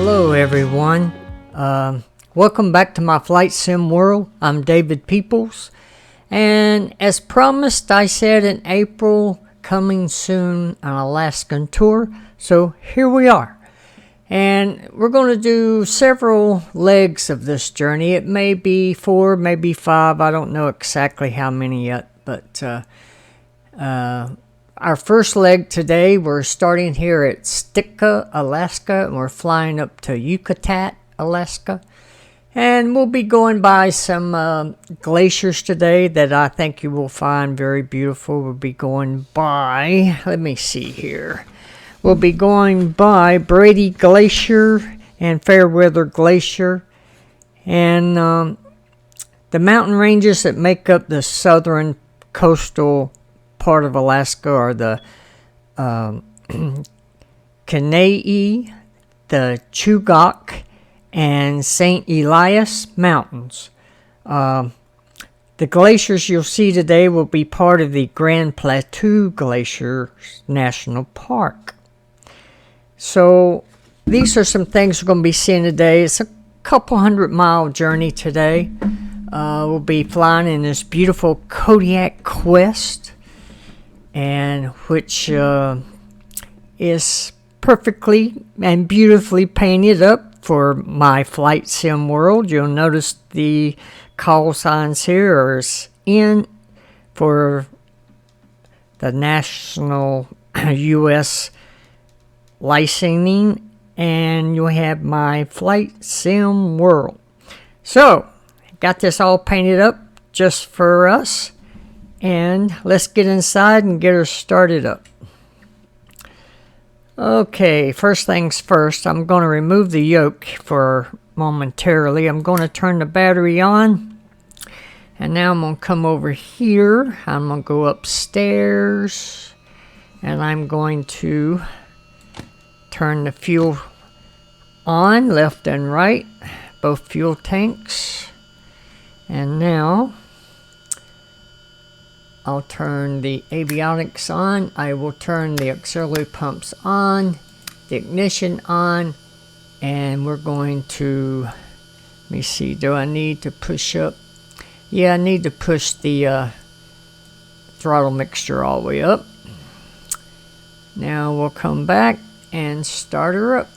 Hello everyone. Welcome back to my flight sim world. I'm David Peoples, and as promised, I said in April, coming soon, an Alaskan tour. So here we are, and we're going to do several legs of this journey. It may be 4, maybe 5. I don't know exactly how many yet, but our first leg today, we're starting here at Sitka, Alaska, and we're flying up to Yakutat, Alaska. And we'll be going by some glaciers today that I think you will find very beautiful. We'll be going by, let me see here. We'll be going by Brady Glacier and Fairweather Glacier. And the mountain ranges that make up the southern coastal part of Alaska are the Kenai, the Chugach, and St. Elias Mountains. The glaciers you'll see today will be part of the Grand Plateau Glacier National Park. So these are some things we're going to be seeing today. It's a couple 100-mile journey today. We'll be flying in this beautiful Kodiak Quest, and which is perfectly and beautifully painted up for my flight sim world. You'll notice the call signs here are in for the national U.S. licensing, and you'll have my flight sim world. So, got this all painted up just for us. And let's get inside and get her started up. Okay, first things first, I'm going to remove the yoke for momentarily. I'm going to turn the battery on. And now I'm going to come over here. I'm going to go upstairs. And I'm going to turn the fuel on, left and right, both fuel tanks. And now I'll turn the avionics on. I will turn the auxiliary pumps on, the ignition on, and we're going to, let me see, do I need to push up? Yeah, I need to push the throttle mixture all the way up. Now we'll come back and start her up.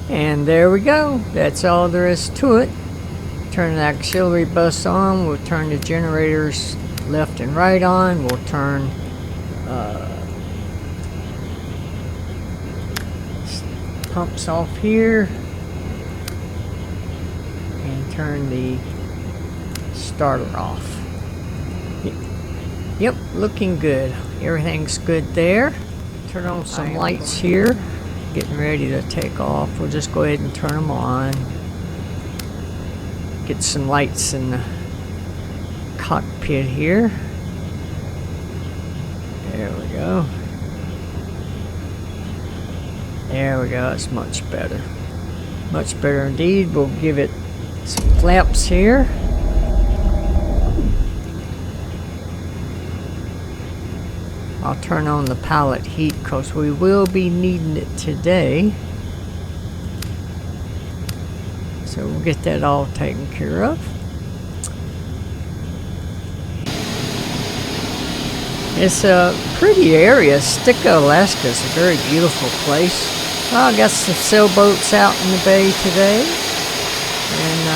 And there we go. That's all there is to it. Turn the auxiliary bus on. We'll turn the generators left and right on. We'll turn pumps off here. And turn the starter off. Yep, looking good. Everything's good there. Turn on some lights here. Getting ready to take off. We'll just go ahead and turn them on. Get some lights in the cockpit here. There we go. There we go. It's much better. Much better indeed. We'll give it some flaps here. I'll turn on the pilot heat because we will be needing it today. So we'll get that all taken care of. It's a pretty area. Sitka, Alaska is a very beautiful place. I got some sailboats out in the bay today. And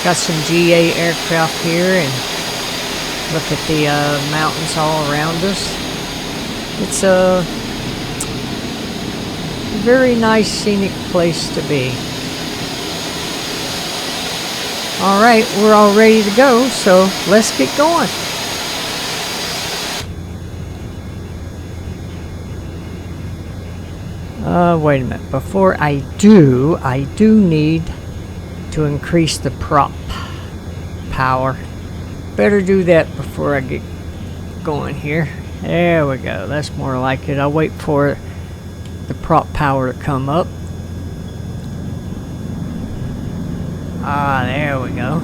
got some GA aircraft here, and look at the mountains all around us. It's a very nice scenic place to be. Alright, we're all ready to go, so let's get going. Wait a minute. Before I do need to increase the prop power. Better do that before I get going here. There we go. That's more like it. I'll wait for the prop power to come up. Ah, there we go.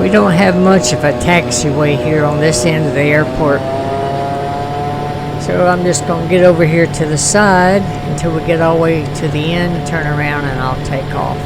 We don't have much of a taxiway here on this end of the airport. So I'm just going to get over here to the side until we get all the way to the end, turn around, and I'll take off.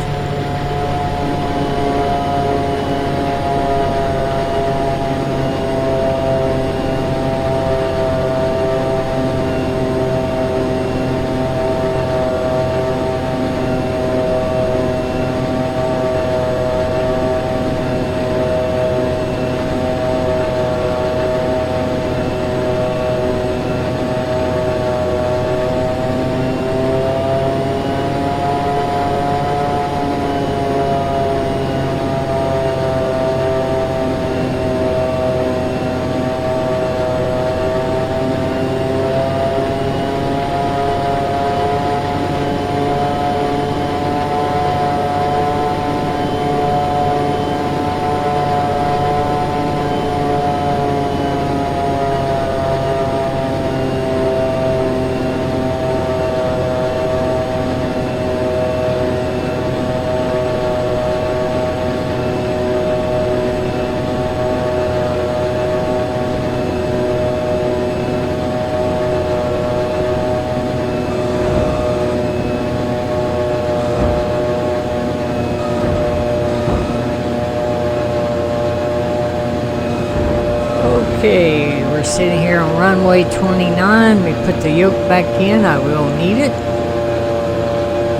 Okay, we're sitting here on runway 29. We put the yoke back in. I will need it.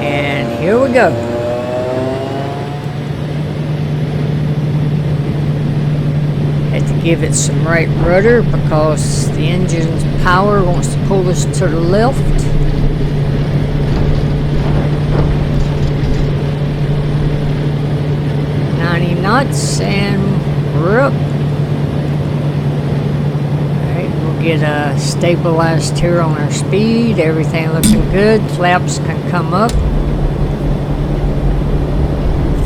And here we go. Had to give it some right rudder because the engine's power wants to pull us to the left. Knots, and we're up. Alright, we'll get stabilized here on our speed. Everything looking good. Flaps can come up.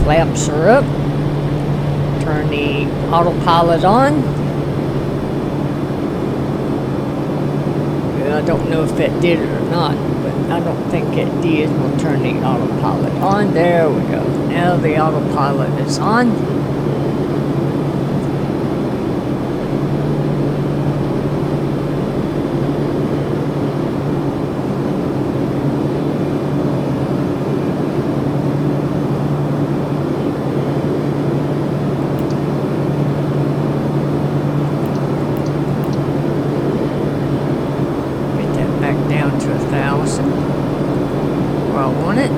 Flaps are up. Turn the autopilot on. I don't know if that did it or not, but I don't think it did. We'll turn the autopilot on. There we go. Now the autopilot is on. Down to 1,000 where I want it.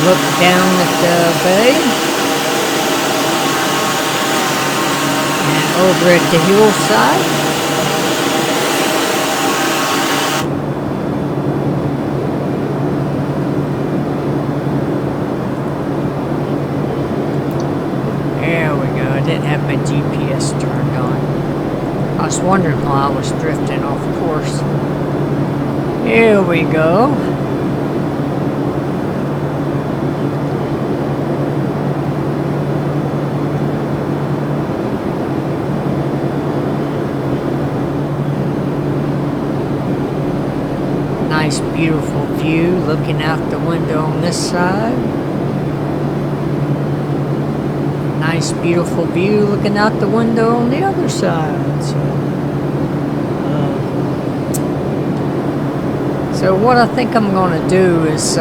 Look down at the bay and over at the hillside. Didn't have my GPS turned on. I was wondering why I was drifting off course. Here we go. Nice, beautiful view looking out the window on this side. Nice, beautiful view looking out the window on the other side. So what I think I'm going to do is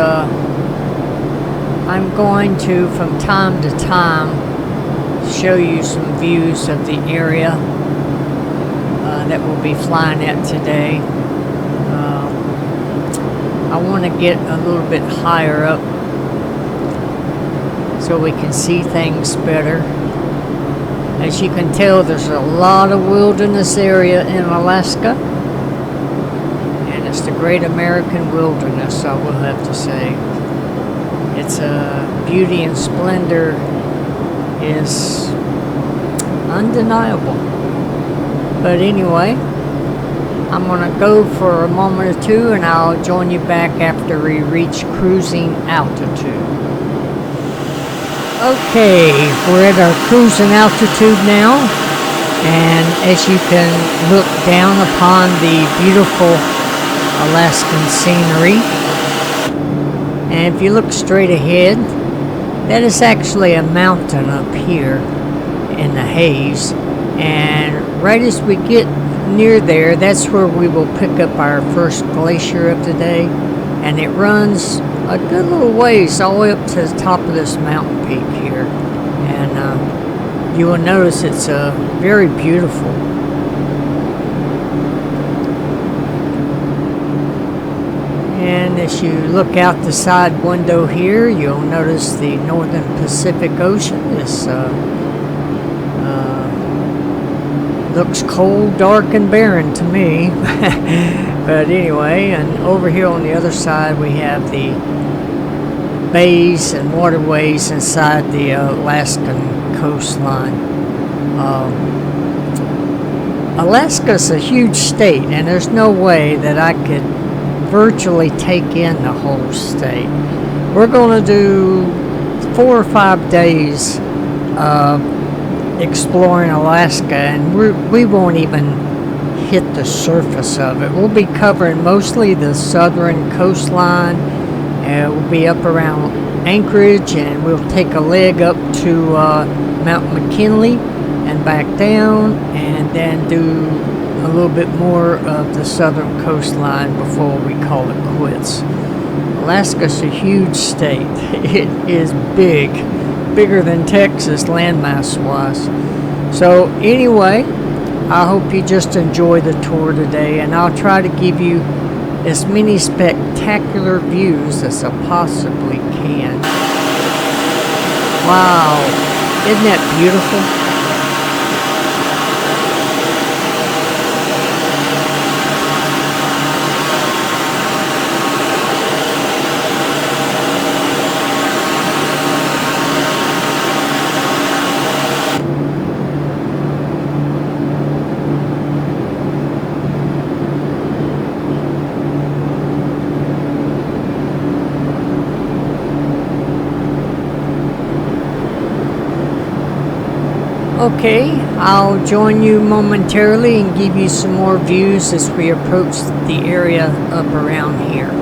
I'm going to, from time to time, show you some views of the area that we'll be flying at today. I want to get a little bit higher up so we can see things better. As you can tell, there's a lot of wilderness area in Alaska, and it's the Great American Wilderness, I will have to say. Its beauty and splendor is undeniable. But anyway, I'm going to go for a moment or two, and I'll join you back after we reach cruising altitude. Okay, we're at our cruising altitude now, and as you can look down upon the beautiful Alaskan scenery, and if you look straight ahead, that is actually a mountain up here in the haze, and right as we get near there, that's where we will pick up our first glacier of the day, and it runs a good little ways all the way up to the top of this mountain peak here, and you will notice it's very beautiful. And as you look out the side window here, you'll notice the northern Pacific Ocean. This looks cold, dark, and barren to me. But anyway, and over here on the other side we have the bays and waterways inside the Alaskan coastline. Alaska's a huge state, and there's no way that I could virtually take in the whole state. We're going to do 4 or 5 days exploring Alaska, and we won't even hit the surface of it. We'll be covering mostly the southern coastline, and we'll be up around Anchorage, and we'll take a leg up to Mount McKinley and back down, and then do a little bit more of the southern coastline before we call it quits. Alaska's a huge state. It is big, bigger than Texas landmass wise. So anyway, I hope you just enjoy the tour today, and I'll try to give you as many spectacular views as I possibly can. Wow, isn't that beautiful? Okay, I'll join you momentarily and give you some more views as we approach the area up around here.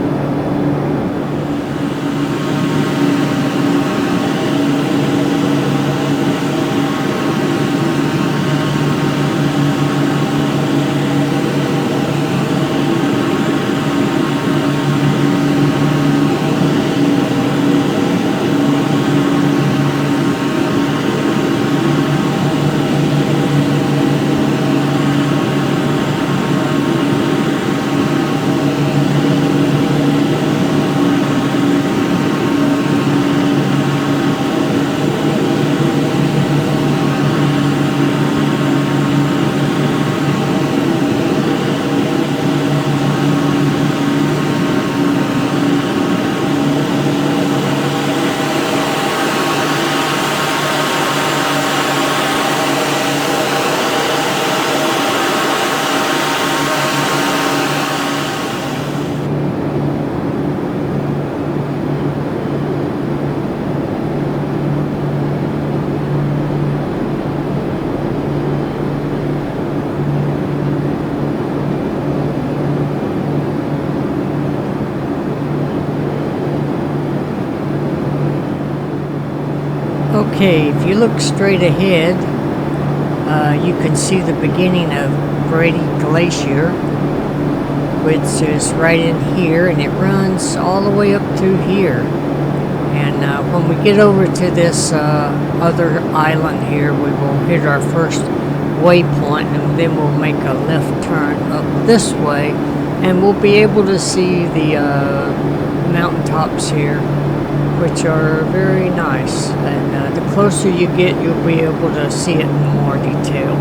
Okay, if you look straight ahead, you can see the beginning of Brady Glacier, which is right in here, and it runs all the way up through here. And when we get over to this other island here, we will hit our first waypoint, and then we'll make a left turn up this way, and we'll be able to see the mountaintops here, which are very nice. And the closer you get, you'll be able to see it in more detail.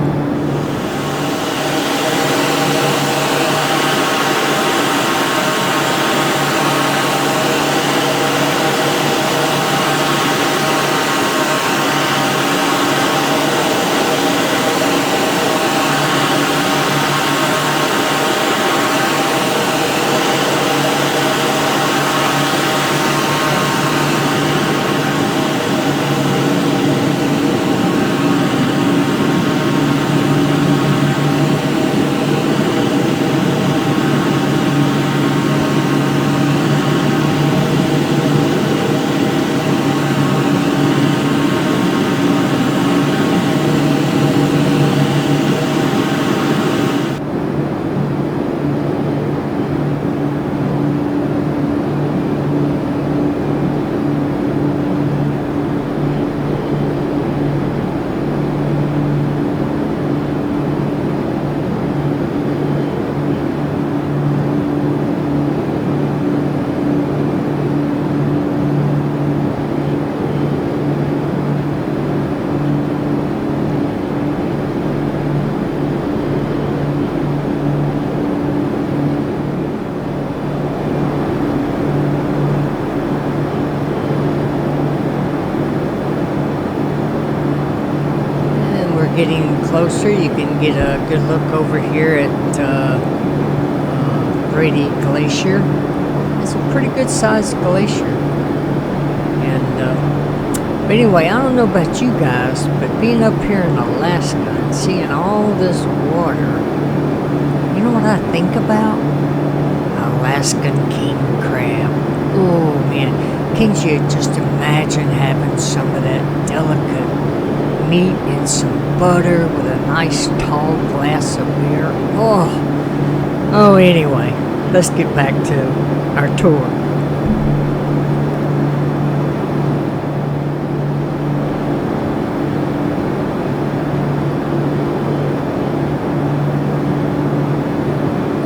Getting closer, you can get a good look over here at Brady Glacier. It's a pretty good sized glacier. And but anyway, I don't know about you guys, but being up here in Alaska and seeing all this water, you know what I think about? Alaskan king crab. Oh man, can't you just imagine having some of that delicate meat and some butter with a nice tall glass of beer? Oh, anyway, let's get back to our tour.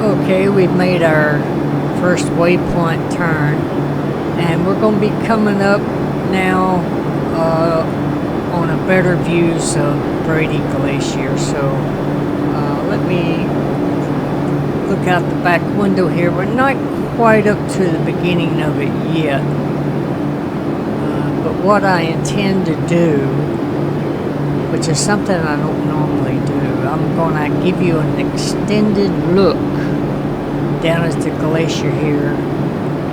Okay, we've made our first waypoint turn, and we're going to be coming up now on a better views of Brady Glacier. So let me look out the back window here. We're not quite up to the beginning of it yet, but what I intend to do, which is something I don't normally do, I'm going to give you an extended look down at the glacier here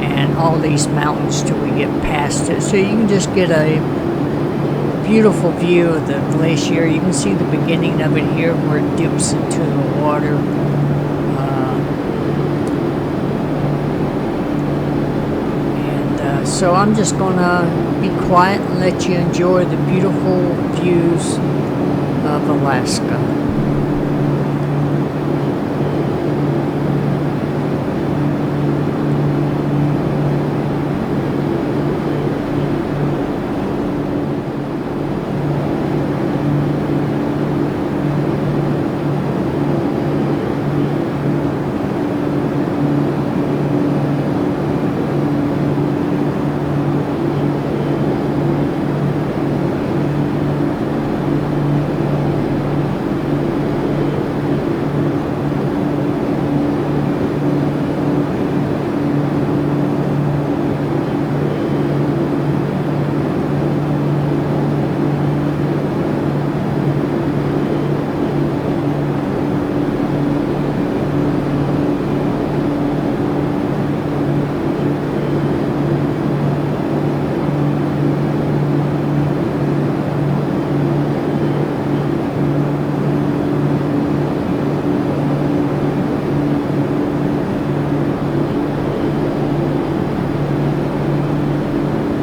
and all these mountains till we get past it, so you can just get a beautiful view of the glacier. You can see the beginning of it here where it dips into the water. So I'm just going to be quiet and let you enjoy the beautiful views of Alaska.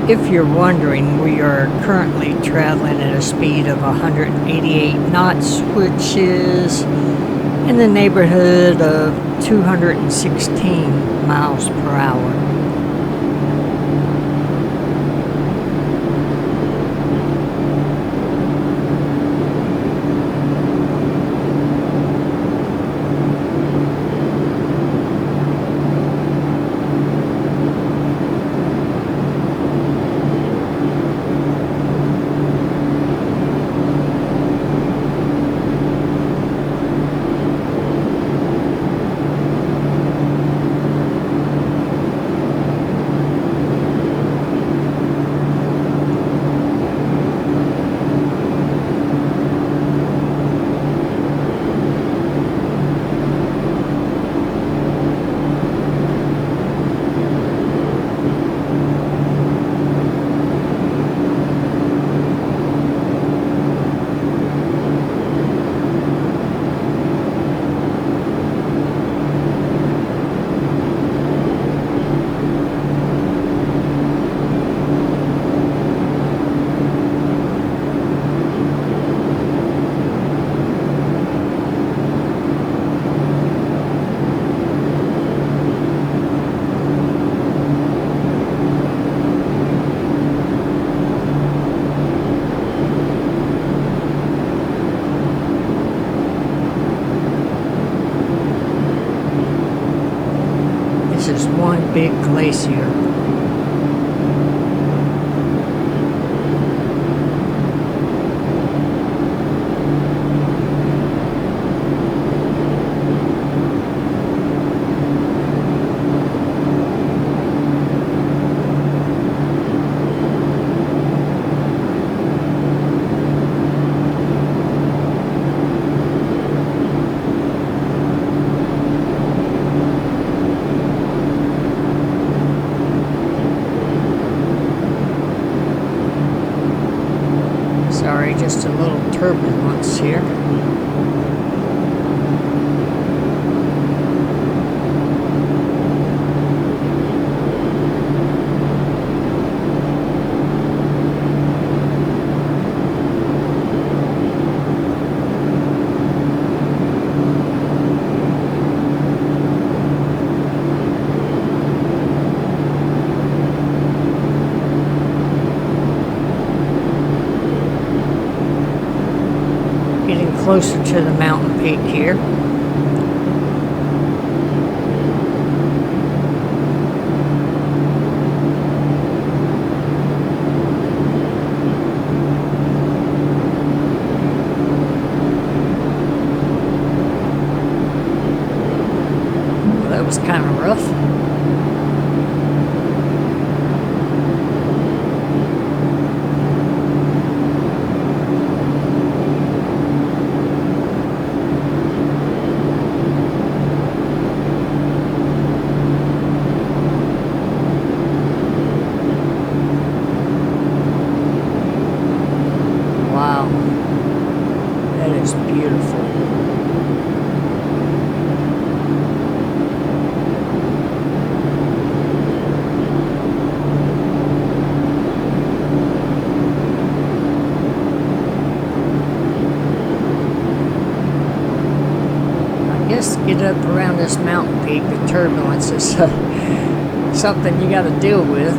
If you're wondering, we are currently traveling at a speed of 188 knots, which is in the neighborhood of 216 miles per hour. big glacier. Sorry, just a little turbulence here. Getting closer to the mountain peak here. Well, that was kind of rough. Wow, that is beautiful. I guess to get up around this mountain peak, the turbulence is something you got to deal with.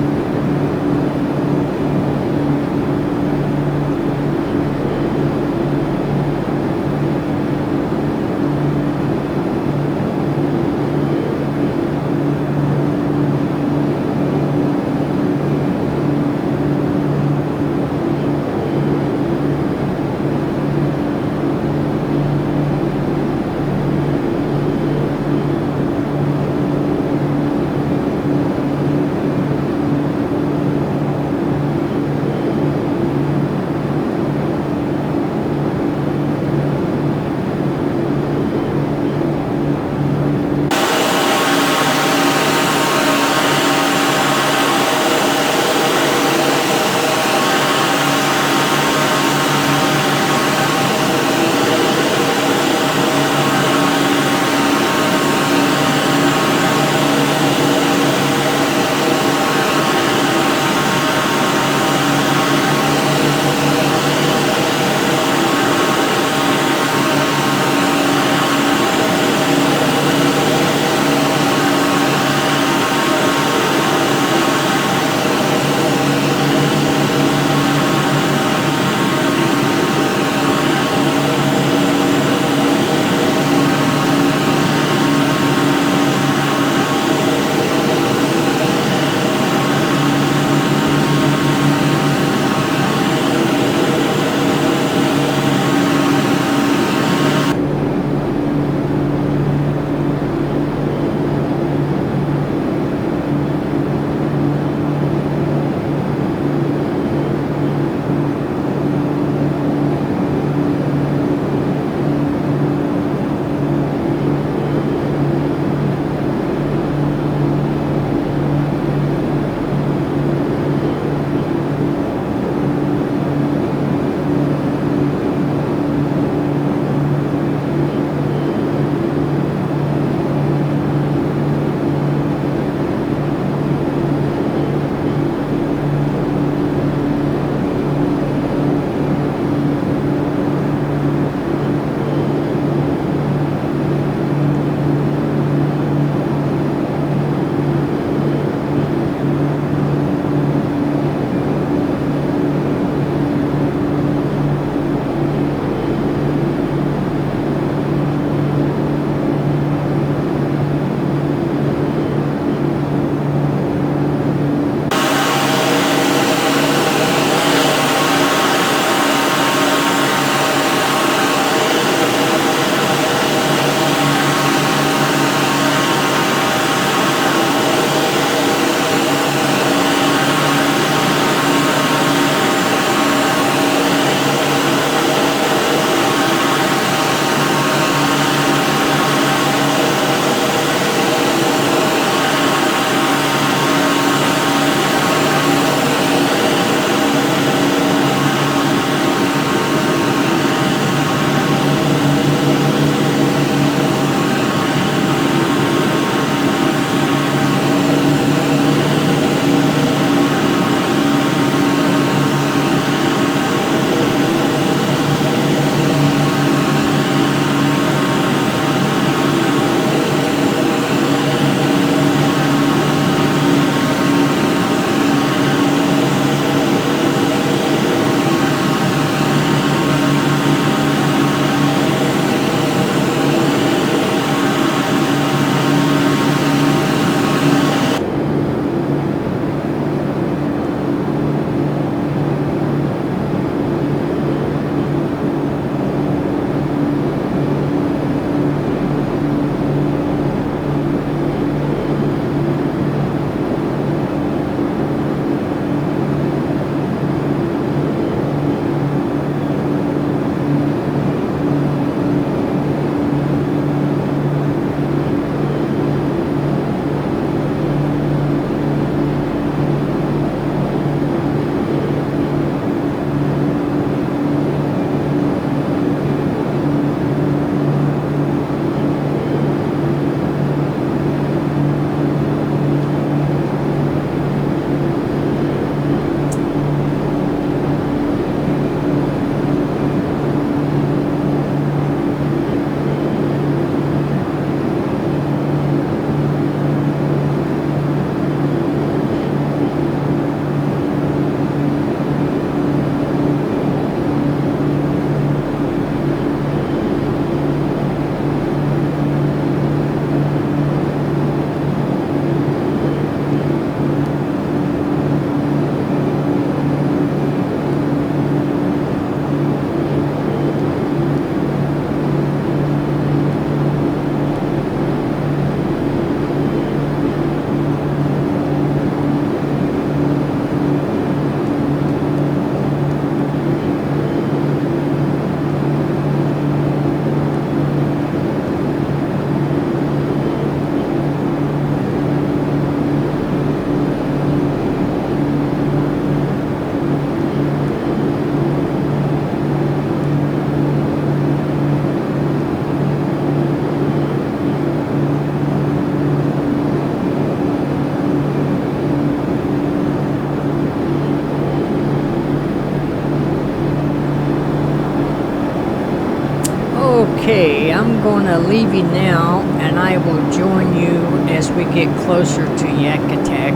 I'm going to leave you now, and I will join you as we get closer to Yakutat.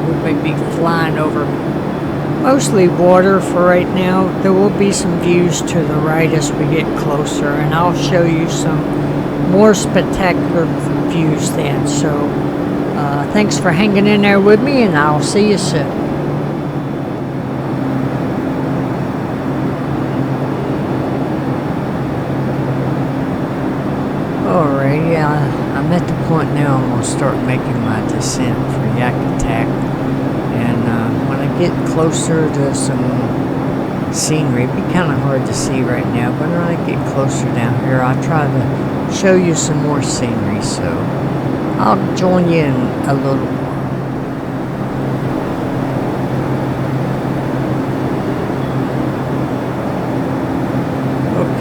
We may be flying over mostly water for right now. There will be some views to the right as we get closer, and I'll show you some more spectacular views then. So thanks for hanging in there with me, and I'll see you soon. Alrighty, I'm at the point now I'm going to start making my descent for Yakutat. And when I get closer to some scenery, it'd be kind of hard to see right now, but when I get closer down here, I'll try to show you some more scenery. So I'll join you in a little while.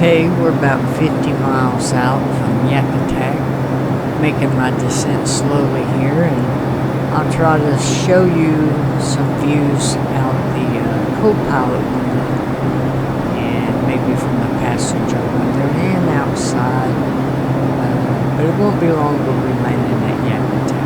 Okay, we're about 50 miles out from Yakutat, making my descent slowly here, and I'll try to show you some views out the co-pilot window, and maybe from the passenger window and outside, but it won't be long till we land in at Yakutat.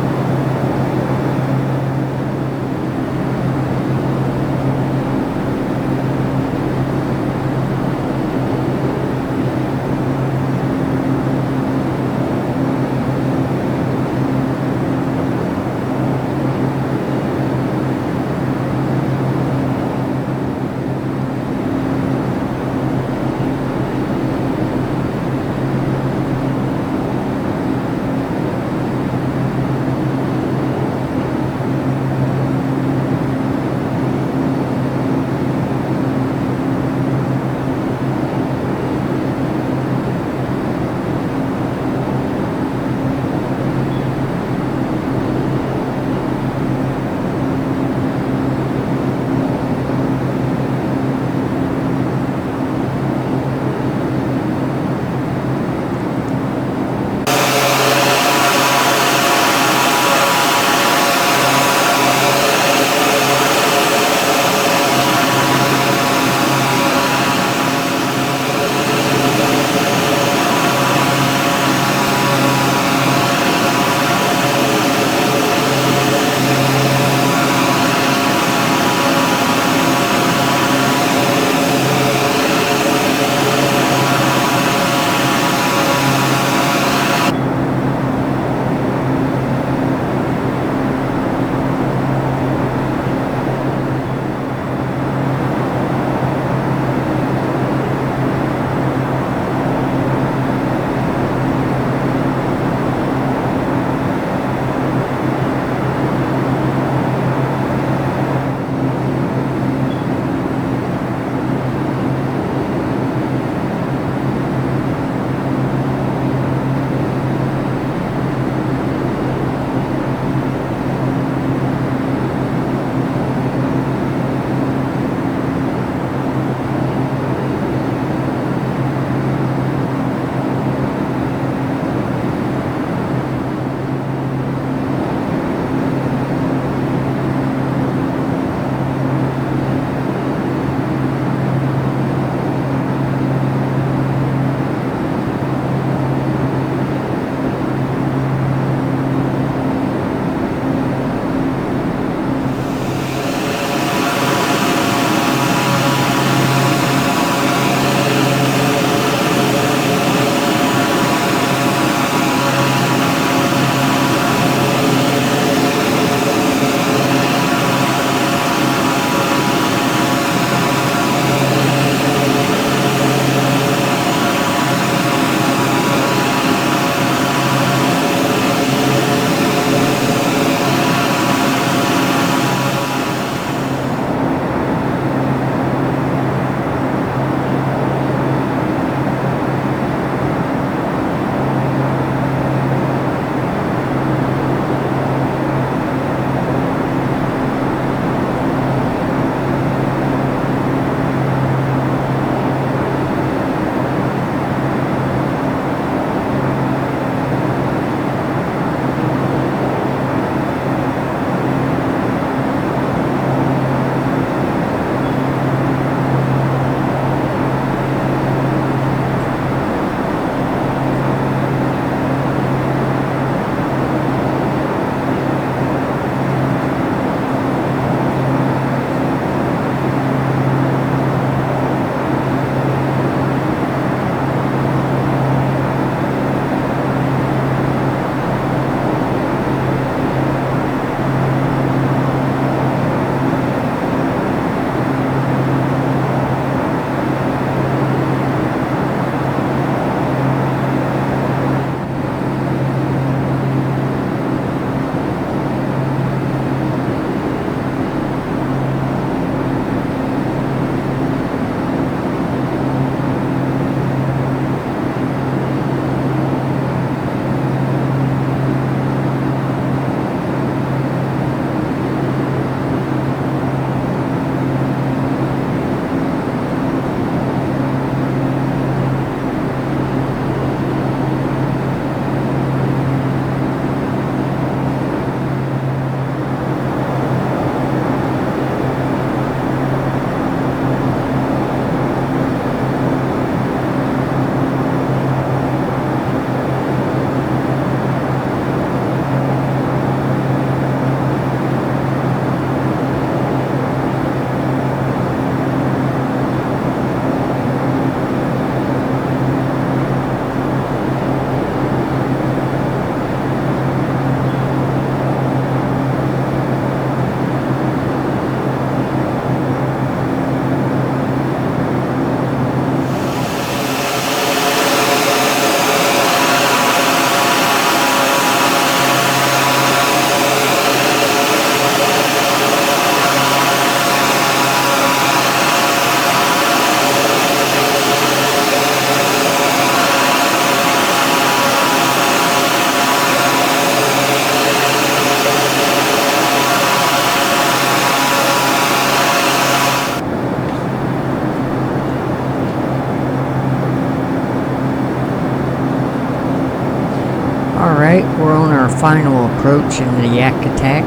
final approach in the Yakutat,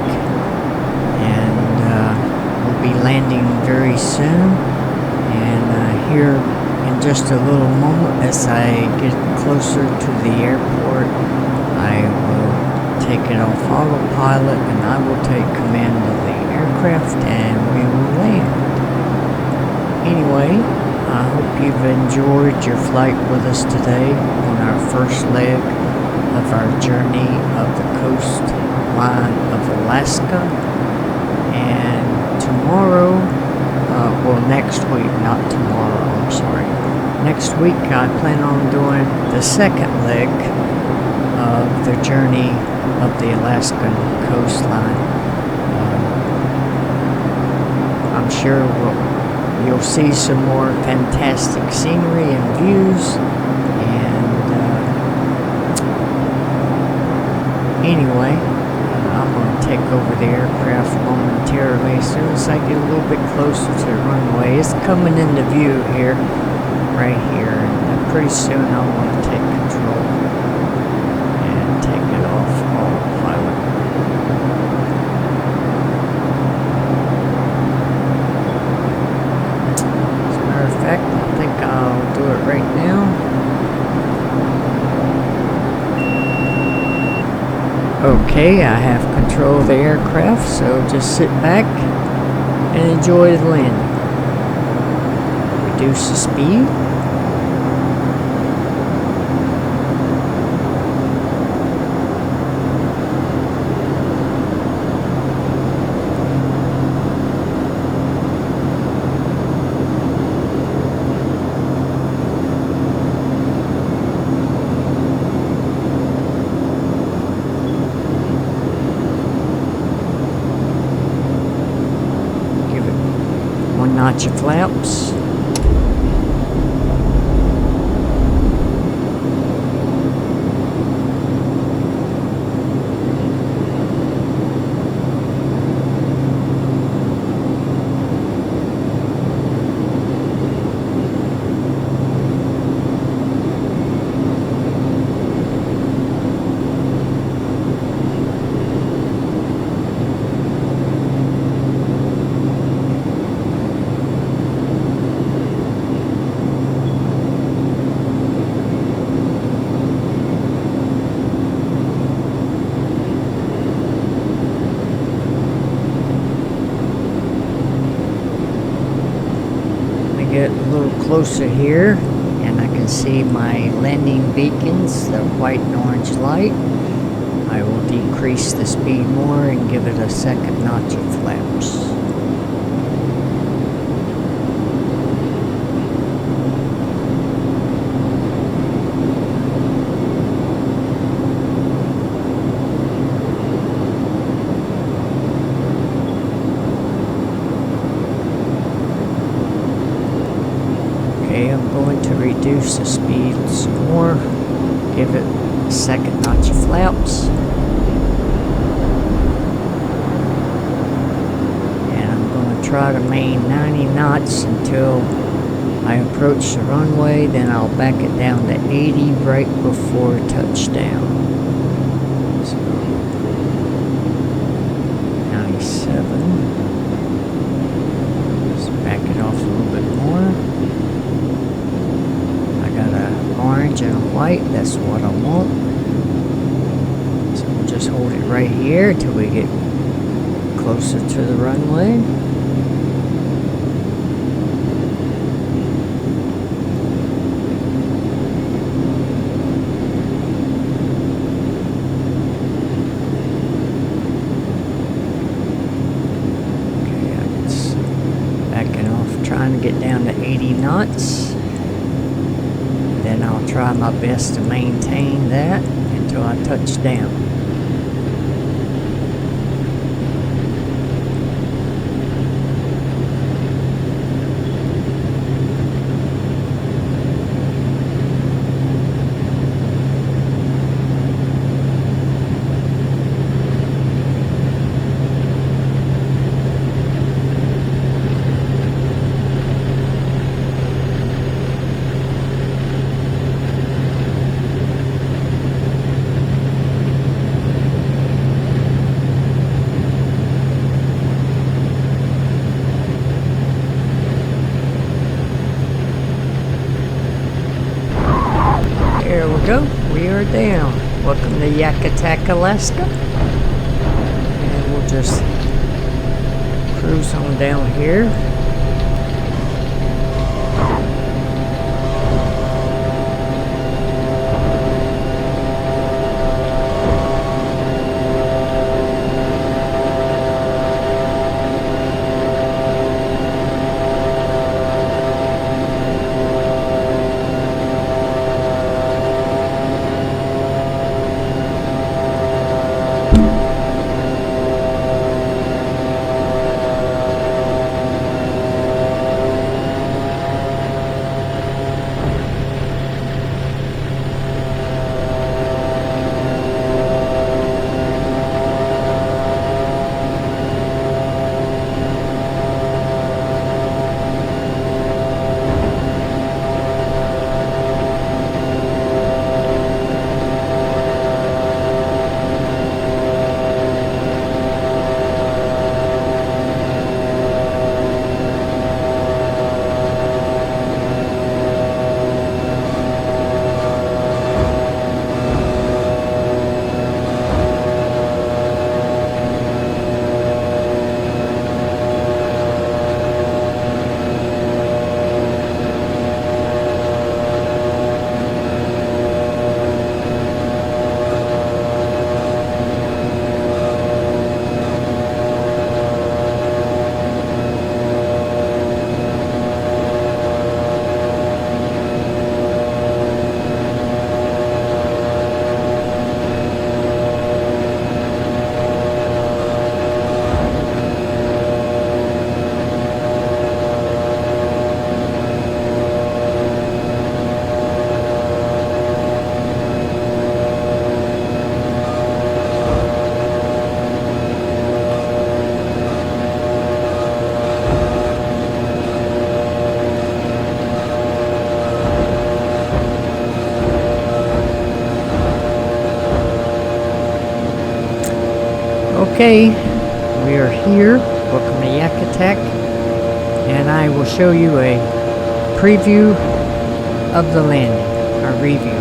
and we'll be landing very soon. And here in just a little moment, as I get closer to the airport, I will take it off autopilot and I will take command of the aircraft and we will land. Anyway, I hope you've enjoyed your flight with us today on our first leg of our journey of the coastline of Alaska. And tomorrow, next week, not tomorrow, I'm sorry. Next week I plan on doing the second leg of the journey of the Alaskan coastline. I'm sure you'll see some more fantastic scenery and views. And anyway, I'm going to take over the aircraft momentarily as soon as I get a little bit closer to the runway. It's coming into view here, right here, and pretty soon I'm going to take control and take it off autopilot. As a matter of fact, I think I'll do it right now. Okay, I have control of the aircraft, so just sit back and enjoy the landing. Reduce the speed. Notch of flaps. Get a little closer here and I can see my landing beacons, the white and orange light. I will decrease the speed more and give it a second notch of flaps. I'm going to reduce the speed some more, give it a second notch of flaps, and I'm going to try to maintain 90 knots until I approach the runway. Then I'll back it down to 80 right before touchdown. So 97. Let's back it off a little bit more. Orange and a white, that's what I want. So we'll just hold it right here till we get closer to the runway. Okay, I'm just backing off, trying to get down to 80 knots. Then I'll try my best to maintain that until I touch down. down. Welcome to Yakutat, Alaska. And we'll just cruise on down here. Okay, we are here. Welcome to Yakutat, and I will show you a preview of the landing, a review.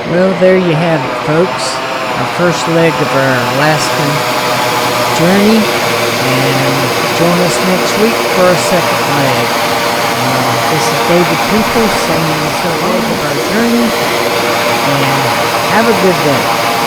Well, there you have it, folks. Our first leg of our Alaskan journey. And join us next week for our second leg. This is David People saying this is the leg of our journey. And have a good day.